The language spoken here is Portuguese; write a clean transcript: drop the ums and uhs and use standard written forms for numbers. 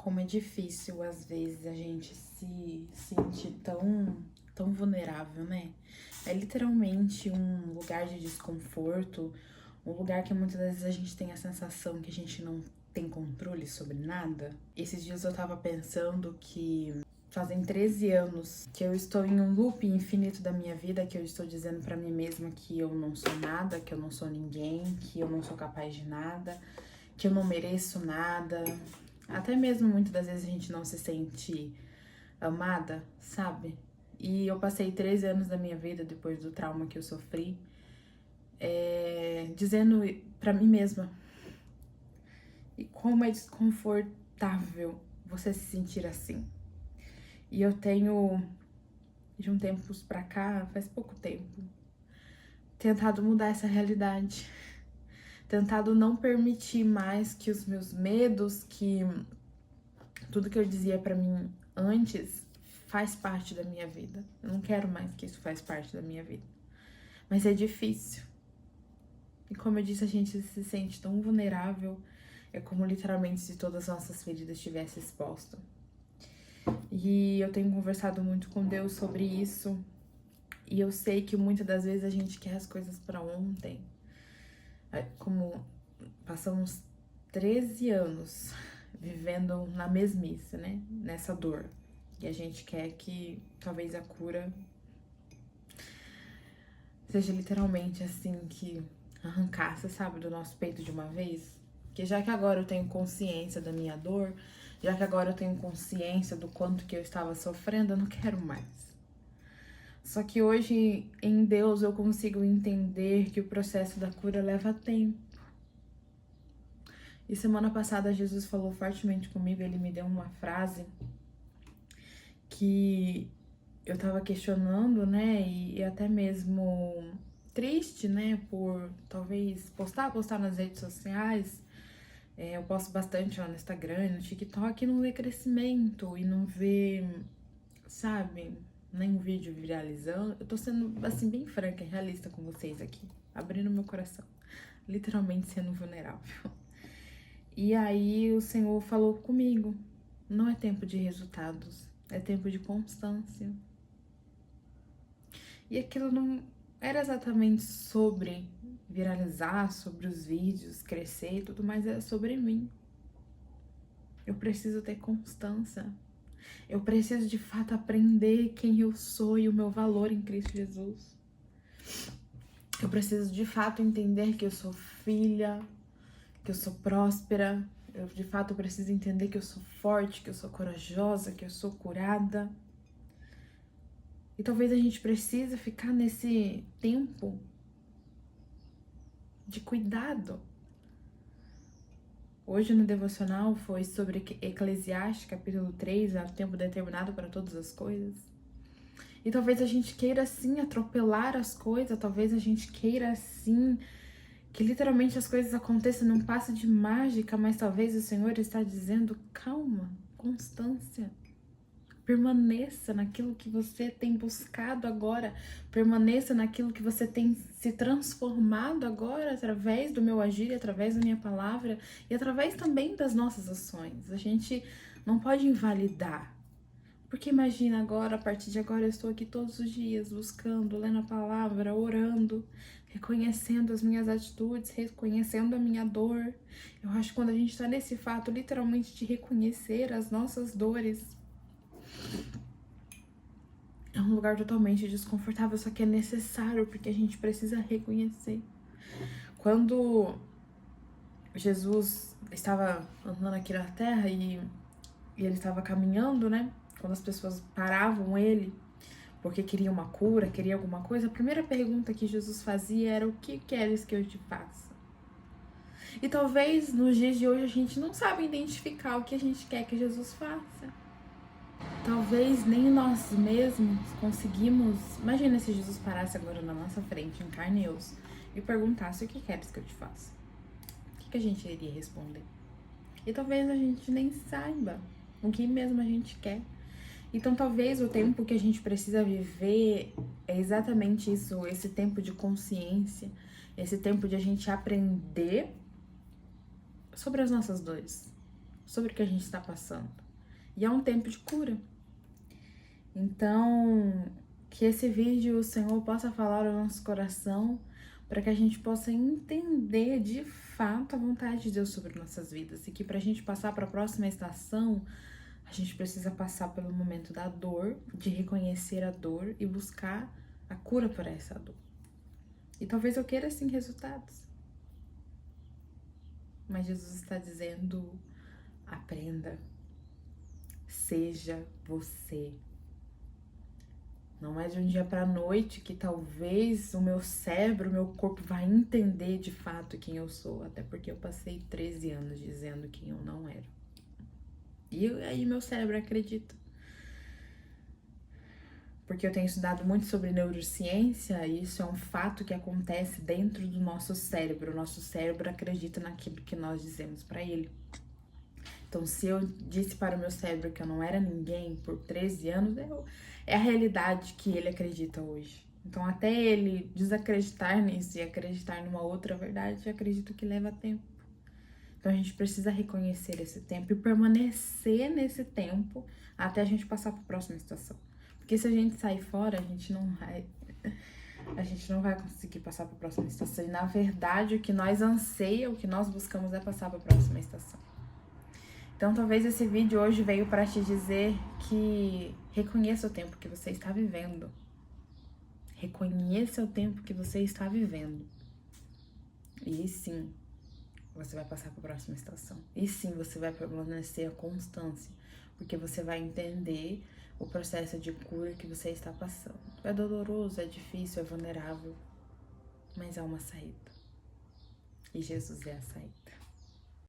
Como é difícil, às vezes, a gente se sentir tão vulnerável, né? É literalmente um lugar de desconforto, um lugar que muitas vezes a gente tem a sensação que a gente não tem controle sobre nada. Esses dias eu tava pensando que fazem 13 anos que eu estou em um loop infinito da minha vida, que eu estou dizendo pra mim mesma que eu não sou nada, que eu não sou ninguém, que eu não sou capaz de nada, que eu não mereço nada. Até mesmo muitas das vezes a gente não se sente amada, sabe? E eu passei 13 anos da minha vida, depois do trauma que eu sofri, dizendo pra mim mesma. E como é desconfortável você se sentir assim. E eu tenho, de um tempo pra cá, faz pouco tempo, tentado mudar essa realidade. Tentado não permitir mais que os meus medos, que tudo que eu dizia pra mim antes faz parte da minha vida. Eu não quero mais que isso faz parte da minha vida. Mas é difícil. E como eu disse, a gente se sente tão vulnerável. É como literalmente se todas as nossas feridas estivessem expostas. E eu tenho conversado muito com Deus sobre isso. E eu sei que muitas das vezes a gente quer as coisas pra ontem. Como passamos 13 anos vivendo na mesmice, né? Nessa dor. E a gente quer que talvez a cura seja literalmente assim, que arrancasse, sabe, do nosso peito de uma vez. Que já que agora eu tenho consciência da minha dor, já que agora eu tenho consciência do quanto que eu estava sofrendo, eu não quero mais. Só que hoje, em Deus, eu consigo entender que o processo da cura leva tempo. E semana passada Jesus falou fortemente comigo, ele me deu uma frase que eu tava questionando, né, e até mesmo triste, né, por talvez postar nas redes sociais. Eu posto bastante lá no Instagram, no TikTok, e não ver crescimento, e não ver, sabe, nem vídeo viralizando. Eu tô sendo, assim, bem franca e realista com vocês aqui, abrindo meu coração, literalmente sendo vulnerável. E aí o Senhor falou comigo, não é tempo de resultados, é tempo de constância. E aquilo não era exatamente sobre viralizar, sobre os vídeos, crescer e tudo mais, era sobre mim. Eu preciso ter constância. Eu preciso de fato aprender quem eu sou e o meu valor em Cristo Jesus. Eu preciso de fato entender que eu sou filha, que eu sou próspera. Eu de fato preciso entender que eu sou forte, que eu sou corajosa, que eu sou curada. E talvez a gente precise ficar nesse tempo de cuidado. Hoje no devocional foi sobre Eclesiastes, capítulo 3, há tempo determinado para todas as coisas. E talvez a gente queira assim atropelar as coisas, talvez a gente queira assim que literalmente as coisas aconteçam num passe de mágica, mas talvez o Senhor está dizendo: calma, constância. Permaneça naquilo que você tem buscado agora. Permaneça naquilo que você tem se transformado agora através do meu agir, através da minha palavra e através também das nossas ações. A gente não pode invalidar. Porque imagina agora, a partir de agora eu estou aqui todos os dias buscando, lendo a palavra, orando, reconhecendo as minhas atitudes, reconhecendo a minha dor. Eu acho que quando a gente está nesse fato literalmente de reconhecer as nossas dores, é um lugar totalmente desconfortável, só que é necessário, porque a gente precisa reconhecer. Quando Jesus estava andando aqui na Terra e ele estava caminhando, né? Quando as pessoas paravam ele porque queriam uma cura, queriam alguma coisa, a primeira pergunta que Jesus fazia era: o que queres que eu te faça? E talvez nos dias de hoje a gente não sabe identificar o que a gente quer que Jesus faça. Talvez nem nós mesmos conseguimos. Imagina se Jesus parasse agora na nossa frente, em carne e osso, e perguntasse: o que queres que eu te faça? O que a gente iria responder? E talvez a gente nem saiba o que mesmo a gente quer. Então talvez o tempo que a gente precisa viver é exatamente isso, esse tempo de consciência, esse tempo de a gente aprender sobre as nossas dores. sobre o que a gente está passando. E é um tempo de cura. Então, que esse vídeo o Senhor possa falar ao nosso coração para que a gente possa entender de fato a vontade de Deus sobre nossas vidas. E que para a gente passar para a próxima estação, a gente precisa passar pelo momento da dor, de reconhecer a dor e buscar a cura para essa dor. E talvez eu queira sim resultados. Mas Jesus está dizendo: aprenda, seja você. Não é de um dia para noite que talvez o meu cérebro, o meu corpo vai entender de fato quem eu sou. Até porque eu passei 13 anos dizendo quem eu não era. E aí meu cérebro acredita. Porque eu tenho estudado muito sobre neurociência e isso é um fato que acontece dentro do nosso cérebro. O nosso cérebro acredita naquilo que nós dizemos para ele. Então, se eu disse para o meu cérebro que eu não era ninguém por 13 anos, é a realidade que ele acredita hoje. Então, até ele desacreditar nisso e acreditar numa outra verdade, eu acredito que leva tempo. Então, a gente precisa reconhecer esse tempo e permanecer nesse tempo até a gente passar para a próxima estação. Porque se a gente sair fora, a gente não vai conseguir passar para a próxima estação. E, na verdade, o que nós anseia, o que nós buscamos é passar para a próxima estação. Então, talvez esse vídeo hoje veio para te dizer que reconheça o tempo que você está vivendo. Reconheça o tempo que você está vivendo. E sim, você vai passar para a próxima estação. E sim, você vai permanecer a constância, porque você vai entender o processo de cura que você está passando. É doloroso, é difícil, é vulnerável, mas há uma saída. E Jesus é a saída.